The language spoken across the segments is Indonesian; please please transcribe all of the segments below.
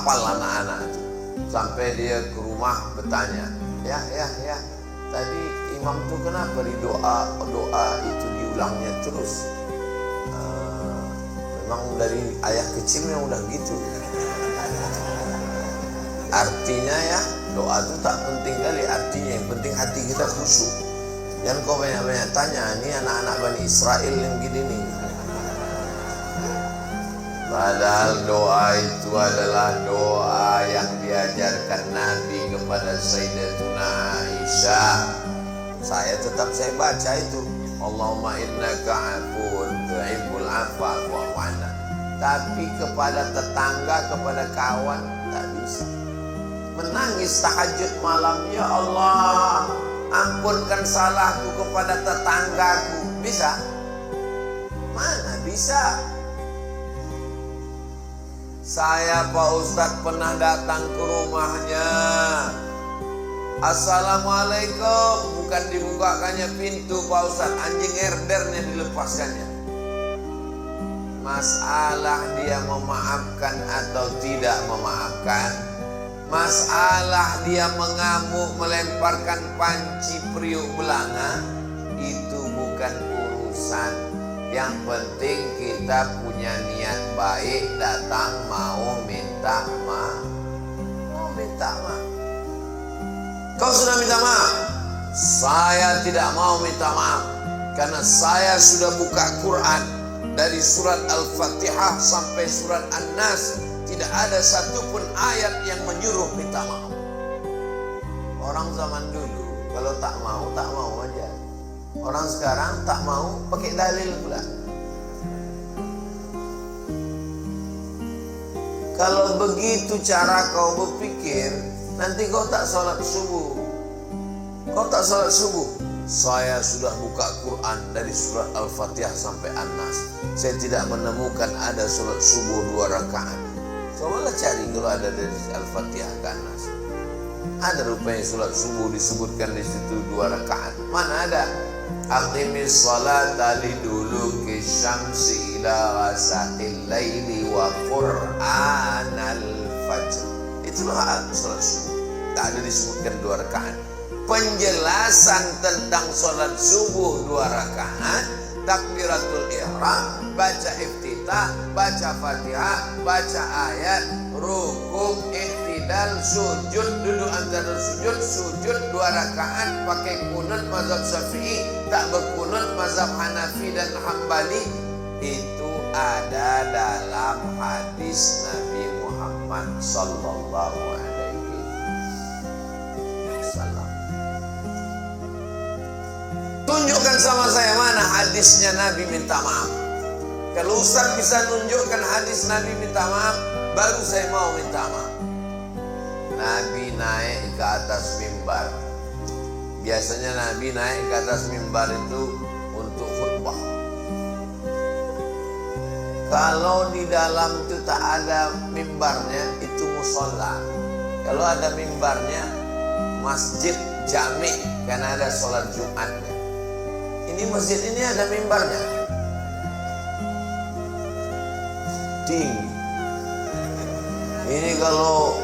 hafal anak-anak itu. Sampai dia ke rumah bertanya, ya, tadi imam tuh kenapa di doa itu diulangnya terus? Memang dari ayah kecilnya udah gitu. Artinya ya, doa itu tak penting kali artinya, yang penting hati kita khusyuk. Jangan kau banyak-banyak tanya, ini anak-anak Bani Israel yang gini nih. Padahal doa itu adalah doa yang diajarkan Nabi kepada Sayyidatuna Aisyah. Saya baca itu, Allahumma innaka afuwun tuhibbul afwa fa'fu anna. Tapi kepada tetangga, kepada kawan tak bisa. Menangis tahajud malam, ya Allah, ampunkan salahku kepada tetanggaku. Bisa? Mana bisa? Saya Pak Ustadz pernah datang ke rumahnya. Assalamualaikum, bukan dibukakannya pintu Pak Ustadz, anjing herdernya dilepaskannya. Masalah dia memaafkan atau tidak memaafkan, masalah dia mengamuk melemparkan panci periuk belanga, itu bukan urusan. Yang penting kita punya niat baik, datang mau minta maaf. Kau sudah minta maaf? Saya tidak mau minta maaf, karena saya sudah buka Quran dari surat Al-Fatihah sampai surat An-Nas. Tidak ada satupun ayat yang menyuruh minta maaf. Orang zaman dulu kalau tak mau aja. Orang sekarang tak mau pakai dalil pula. Kalau begitu cara kau berpikir, nanti kau tak sholat subuh. Saya sudah buka Quran dari surat Al-Fatihah sampai An-Nas. Saya tidak menemukan ada sholat subuh 2 rakaat. Cobalah cari kalau ada dari Al-Fatihah ke An-Nas. Ada rupanya sholat subuh disebutkan di situ 2 rakaat. Mana ada? Aqimis salata liduluki syamsi ila ghasaqil laili wa qur'anal fajr. Itulah sholat subuh. Tak ada disebutkan 2 rakaat. Penjelasan tentang sholat subuh 2 rakaat, takbiratul ihram, baca iftitah, baca fatihah, baca ayat, rukuk, iktidal, sujud, duduk antara sujud 2 rakaat, pakai kunut mazhab Syafi'i, tak berkunut mazhab Hanafi dan Hambali. Itu ada dalam hadis Nabi Muhammad sallallahu alaihi wasallam. Tunjukkan sama saya mana hadisnya Nabi minta maaf. Kalau Ustaz bisa nunjukkan hadis Nabi minta maaf, baru saya mau minta maaf. Nabi naik ke atas mimbar. Biasanya Nabi naik ke atas mimbar itu untuk khutbah. Kalau di dalam itu tak ada mimbarnya, itu musola. Kalau ada mimbarnya, masjid jami, karena ada sholat Jumatnya. Ini masjid ini ada mimbarnya, tinggi. Ini kalau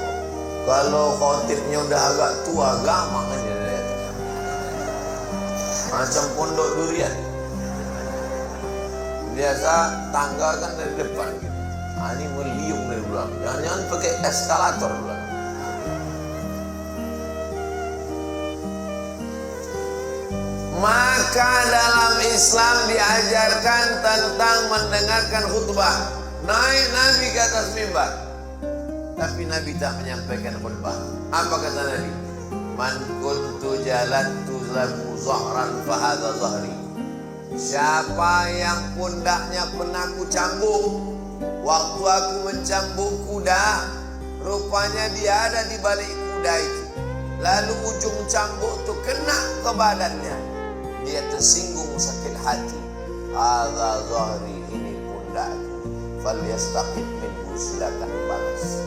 khotibnya udah agak tua, gampang aja dari atas. Macam pondok durian. Biasa tangga kan dari depan gitu. Ini meliung dari belakang. Jangan-jangan pakai eskalator belakang. Maka dalam Islam diajarkan tentang mendengarkan khutbah. Naik Nabi ke atas mimbar, tapi Nabi tak menyampaikan khutbah. Apa kata Nabi? Man kuntu jalantu lahu zahran fahadha zahri. Siapa yang pundaknya pernah ku cambuk waktu aku mencambuk kuda, rupanya dia ada di balik kuda itu. Lalu ujung cambuk itu kena ke badannya, dia tersinggung sakit hati. Hadza zahri, ini pundakku. Fal yastaqim minhu, silakan balas.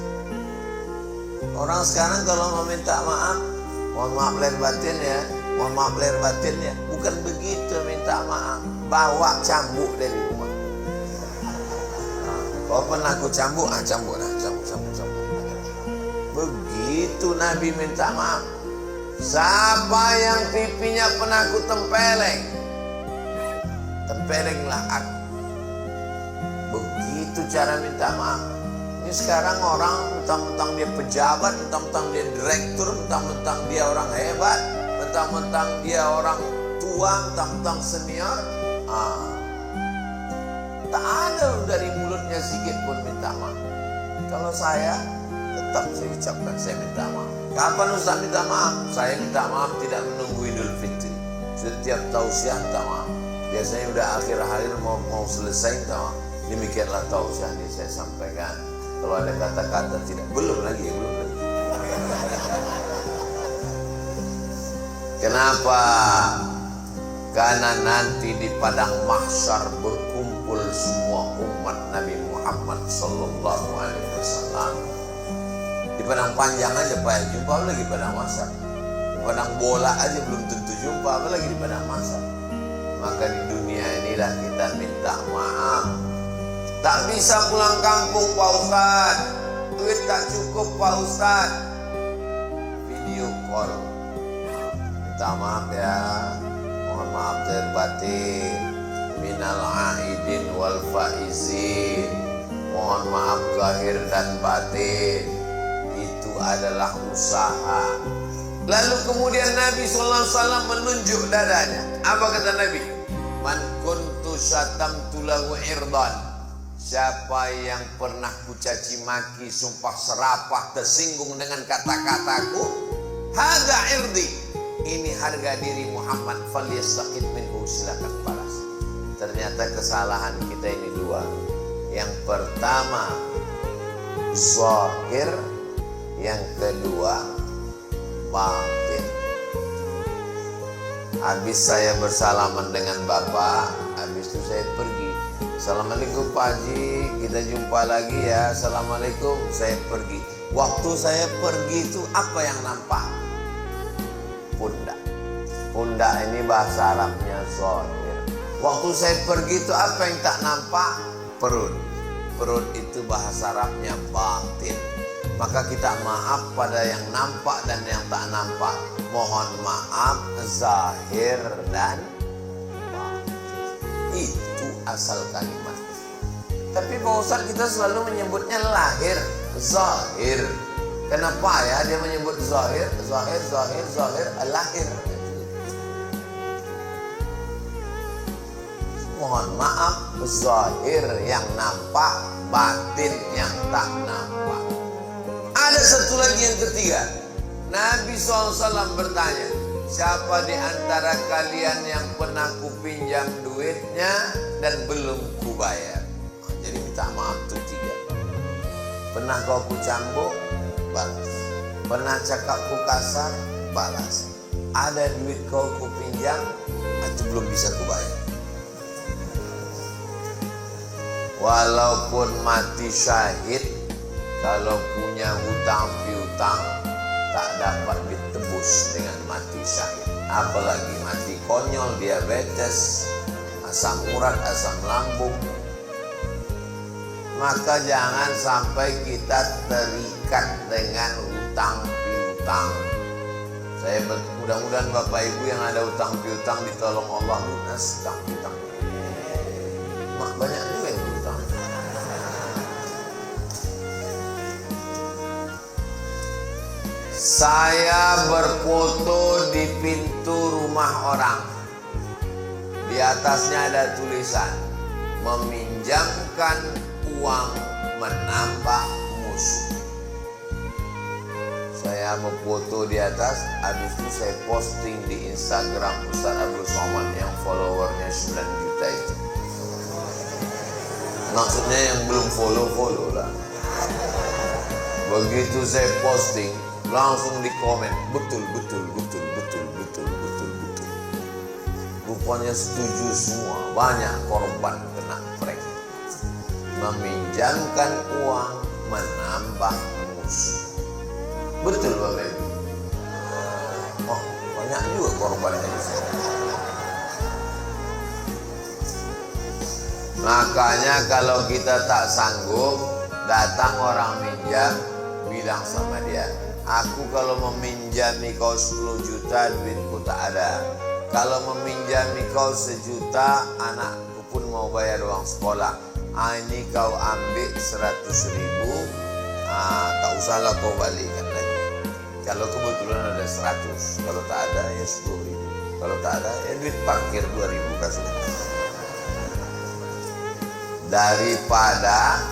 Orang sekarang kalau mau minta maaf, mohon maaf lahir batin ya, mohon maaf lahir batin ya, bukan begitu minta maaf. Bawa cambuk dari rumah. Kau pernah aku cambuk? Cambuk lah, cambuk. Begitu Nabi minta maaf. Siapa yang pipinya pernah ku tempeleng, tempelenglah aku. Begitu cara minta maaf. Ini sekarang orang mentang-mentang dia pejabat, mentang-mentang dia direktur, mentang-mentang dia orang hebat, mentang-mentang dia orang tua, mentang-mentang senior. Tak ada dari mulutnya sedikit pun minta maaf. Kalau saya tetap saya ucapkan saya minta maaf. Kapan Ustaz minta maaf? Saya minta maaf tidak menunggu Idul Fitri. Setiap tausiah minta maaf. Biasanya udah akhir-akhir mau selesai minta maaf. Demikianlah tausiah ini saya sampaikan. Kalau ada kata-kata tidak, belum lagi. Kenapa? Karena nanti di padang mahsyar berkumpul semua umat Nabi Muhammad sallallahu alaihi wasallam. Di padang panjang aja Pak jumpa, lagi padang mahsyar. Di padang bola aja belum tentu jumpa, apalagi di padang mahsyar. Maka di dunia inilah kita minta maaf. Tak bisa pulang kampung Pak Ustaz, duit tak cukup Pak Ustaz. Video call, minta maaf ya, mohon maaf lahir batin, minal aidin wal faizin, mohon maaf zahir dan batin. Itu adalah usaha. Lalu kemudian Nabi SAW menunjuk dadanya. Apa kata Nabi? Man kuntu syatamtu lahu irdan. Siapa yang pernah kucaci maki, sumpah serapah, tersinggung dengan kata-kataku, hadza irdi, ini harga diri Muhammad, falyastaqid minhu, silakan balas. Ternyata kesalahan kita ini dua. Yang pertama zahir, yang kedua batin. Habis saya bersalaman dengan bapak, habis itu saya pergi. Assalamualaikum Pak Haji, kita jumpa lagi ya. Assalamualaikum, saya pergi. Waktu saya pergi itu apa yang nampak? Pundak. Pundak ini bahasa Arabnya zahir. Waktu saya pergi itu apa yang tak nampak? Perut. Perut itu bahasa Arabnya batin. Maka kita maaf pada yang nampak dan yang tak nampak. Mohon maaf zahir dan batin. Itu asal kalimat. Tapi Pak Ustaz kita selalu menyebutnya lahir, zahir. Kenapa ya dia menyebut zahir, lahir? Mohon maaf, zahir yang nampak, batin yang tak nampak. Ada satu lagi yang ketiga. Nabi SAW bertanya, siapa di antara kalian yang pernah kupinjam duitnya dan belum kubayar? Jadi minta maaf tuh tiga. Pernah kau kucambuk? Balas. Pernah cakap ku kasar? Balas. Ada duit kau kupinjam, itu belum bisa kubayar. Walaupun mati syahid, kalau punya hutang piutang tak dapat ditebus dengan mati syahid. Apalagi mati konyol, diabetes, asam urat, asam lambung. Maka jangan sampai kita terikat dengan hutang piutang. Saya mudah-mudahan Bapak Ibu yang ada hutang piutang ditolong Allah lunas hutang piutang. Mak banyak juga yang hutang. Saya berfoto di pintu rumah orang. Di atasnya ada tulisan, meminjamkan uang menambah musuh. Saya memfoto di atas, habis itu saya posting di Instagram Ustaz Abdul Somad yang followernya 9 juta itu. Maksudnya yang belum follow lah. Begitu saya posting, langsung di komen, betul. Rupanya setuju semua, banyak korban kena prank. Meminjamkan uang menambah musuh. Betul Bapak Ibu? Oh, banyak juga korbannya di sini. Makanya kalau kita tak sanggup, datang orang minjam, bilang sama dia, aku kalau meminjami kau 10 juta duitku tak ada. Kalau meminjami kau 1 juta anakku pun mau bayar uang sekolah. Ini kau ambil 100.000, tak usahlah kau balikkan lagi. Kalau kebetulan ada 100, kalau tak ada ya 10.000. Kalau tak ada ya duit parkir 2.000 kasih. Daripada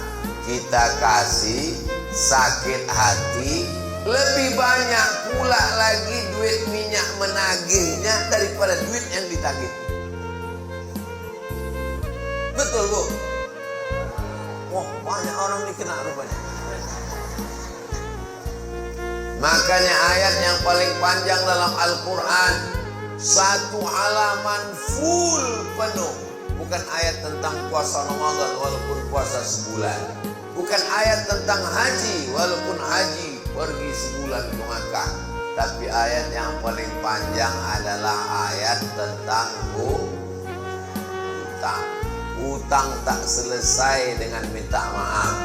kita kasih sakit hati, lebih banyak pula lagi duit minyak menagihnya daripada duit yang ditagih. Betul Bu? Wah, banyak orang dikena rupanya. Makanya ayat yang paling panjang dalam Al-Quran, 1 halaman full penuh. Bukan ayat tentang puasa Ramadan walaupun puasa sebulan. Bukan ayat tentang haji walaupun haji pergi sebulan ke Makkah. Tapi ayat yang paling panjang adalah ayat tentang utang. Utang tak selesai dengan minta maaf.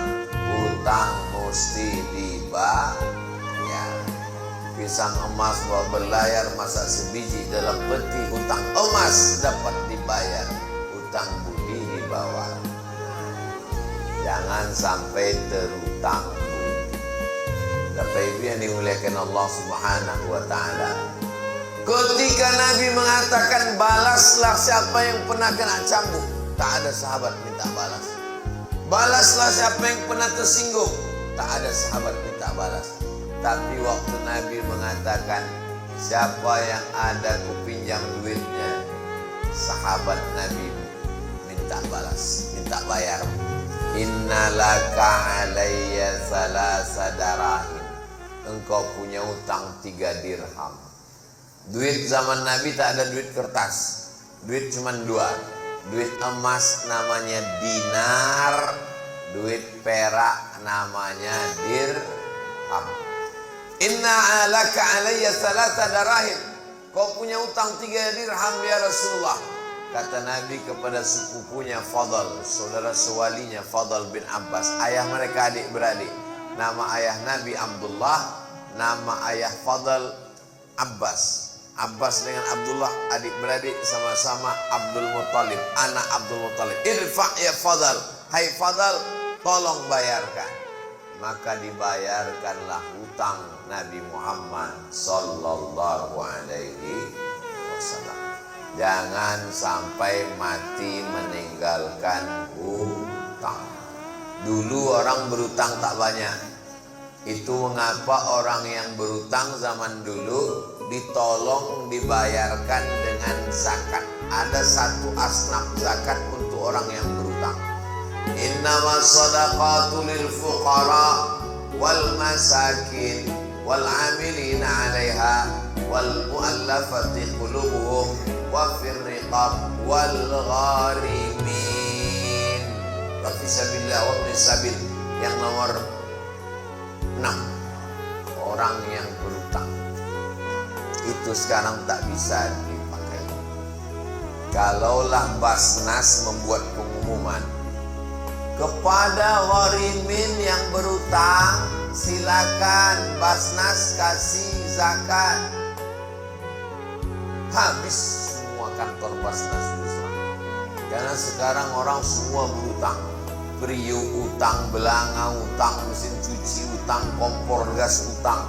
Utang mesti dibayar. Pisang emas bawa berlayar, masak sebiji dalam peti. Utang emas dapat dibayar, utang budi dibawa. Jangan sampai terutang budi. Bapak Ibu yang dimuliakan Allah Subhanahu wa Ta'ala, ketika Nabi mengatakan balaslah siapa yang pernah kena cambuk, tak ada sahabat minta balas. Balaslah siapa yang pernah tersinggung, tak ada sahabat minta balas. Tapi waktu Nabi mengatakan siapa yang ada kupinjam duitnya, sahabat Nabi minta balas, minta bayar. Innalaka alayya salasa darahim. Engkau punya utang 3 dirham. Duit zaman Nabi tak ada duit kertas. Duit cuma 2. Duit emas namanya dinar, duit perak namanya dirham. Inna alaka alayya salasa darahim. Kau punya utang 3 dirham ya Rasulullah. Kata Nabi kepada sepupunya Fadl, saudara sewalinya Fadl bin Abbas. Ayah mereka adik-beradik. Nama ayah Nabi Abdullah, nama ayah Fadl Abbas. Abbas dengan Abdullah adik-beradik, sama-sama Abdul Muttalib, anak Abdul Muttalib. Irfa' ya Fadl, hai Fadl, tolong bayarkan. Maka dibayarkanlah hutang Nabi Muhammad sallallahu alaihi wasallam. Jangan sampai mati meninggalkan hutang. Dulu orang berutang tak banyak. Itu mengapa orang yang berutang zaman dulu ditolong dibayarkan dengan zakat. Ada satu asnaf zakat untuk orang yang berutang. Innamas shadaqatu lil fuqara wal masakin wal amilina 'alaiha wal mu'allafati qulubuhum wa fir riqab wal gharimin wa fi sabilillah wa ibn sabil. Yang nomor 6, orang yang berutang. Itu sekarang tak bisa dipakai. Kalaulah Basnas membuat pengumuman kepada gharimin yang berutang, silakan Basnas kasih zakat, habis semua kantor Basnas Islam. Karena sekarang orang semua berutang. Priuk utang, belanga utang, mesin cuci utang, kompor gas utang,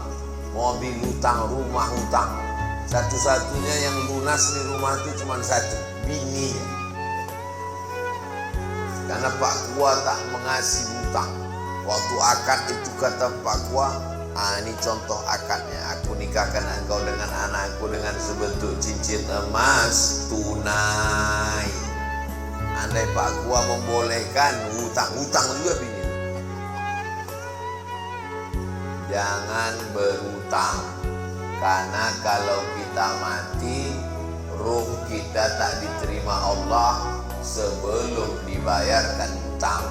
mobil utang, rumah utang. Satu-satunya yang lunas di rumah itu cuma satu, bininya. Karena Pak Kua tak mengasih utang. Waktu akad itu kata Pak Kua, ini contoh akadnya. Aku nikahkan engkau dengan anakku dengan sebentuk cincin emas tunai. Andai Pak Kua membolehkan hutang juga bini. Jangan berutang. Karena kalau kita mati, ruh kita tak diterima Allah sebelum dibayarkan hutang.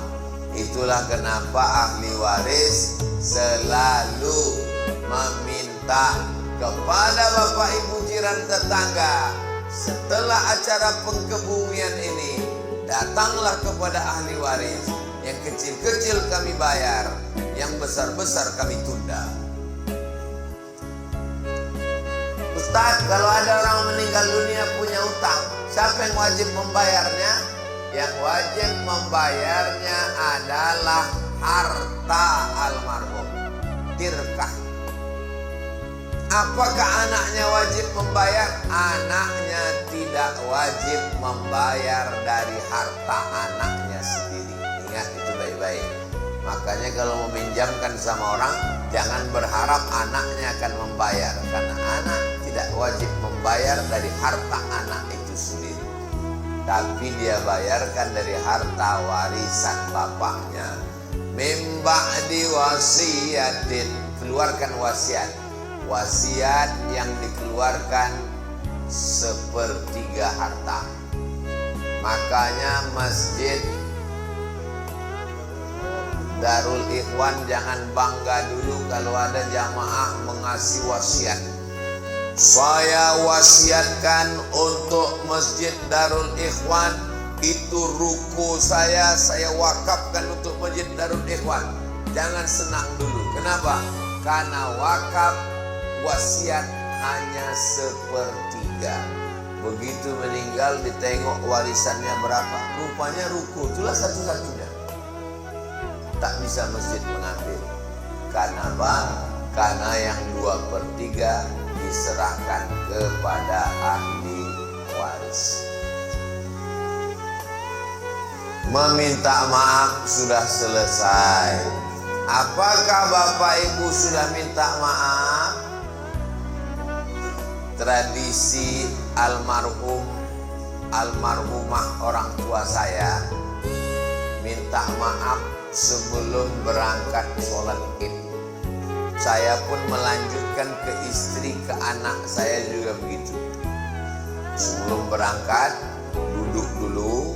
Itulah kenapa ahli waris selalu meminta kepada bapak ibu jiran tetangga, setelah acara pengkebumian ini, datanglah kepada ahli waris, Yang kecil-kecil kami bayar, yang besar-besar kami tunda. Ustaz, kalau ada orang meninggal dunia punya utang, siapa yang wajib membayarnya? Yang wajib membayarnya adalah harta almarhum, tirkah. Apakah anaknya wajib membayar? Anaknya tidak wajib membayar dari harta anaknya sendiri. Ingat itu baik-baik. Makanya kalau meminjamkan sama orang, jangan berharap anaknya akan membayar, karena anak tidak wajib membayar dari harta anak itu sendiri, tapi dia bayarkan dari harta warisan bapaknya. Mim ba'di wasiyatin, keluarkan wasiat. Wasiat yang dikeluarkan sepertiga harta. Makanya masjid Darul Ikhwan jangan bangga dulu kalau ada jamaah mengasih wasiat. Saya wasiatkan untuk Masjid Darul Ikhwan, itu ruko saya wakafkan untuk Masjid Darul Ikhwan. Jangan senang dulu. Kenapa? Karena wakaf wasiat hanya sepertiga. Begitu meninggal ditengok warisannya berapa, rupanya ruko itulah satu-satunya. Tak bisa masjid mengambil. Karena apa? Karena yang 2/3 diserahkan kepada ahli waris. Meminta maaf sudah selesai. Apakah Bapak Ibu sudah minta maaf? Tradisi almarhumah orang tua saya minta maaf sebelum berangkat sholat Id. Saya pun melanjutkan ke istri, ke anak saya juga begitu. Sebelum berangkat duduk dulu,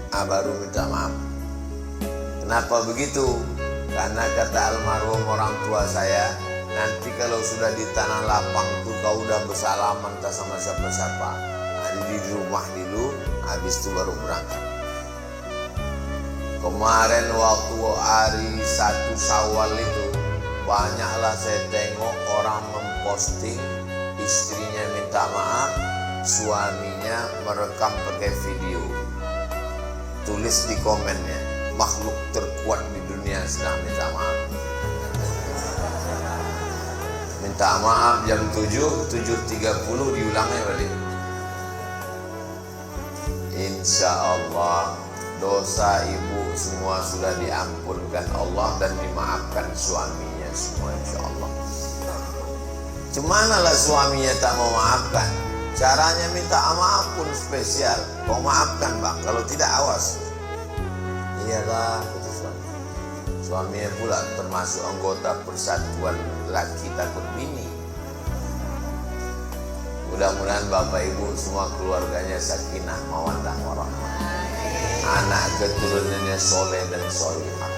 baru minta maaf. Kenapa begitu? Karena kata almarhum orang tua saya, nanti kalau sudah di tanah lapang tuh kau udah bersalaman tak sama siapa-siapa. Nah, di rumah dulu, habis itu baru berangkat. Kemarin waktu hari 1 Syawal itu, banyaklah saya tengok orang memposting istrinya minta maaf, suaminya merekam pakai video. Tulis di komennya, makhluk terkuat di dunia sedang minta maaf. Minta maaf jam 7:30 diulangnya balik. Insya Allah dosa ibu semua sudah diampunkan Allah dan dimaafkan suaminya semua, insya Allah. Cemana lah suaminya tak mau maafkan? Caranya minta maaf pun spesial. Kau maafkan bang, kalau tidak awas. Iyalah, kata suami. Suaminya pula termasuk anggota persatuan laki takut bini. Mudah-mudahan Bapak Ibu semua keluarganya sakinah mawaddah warahmah. Anak keturunannya soleh dan solihah.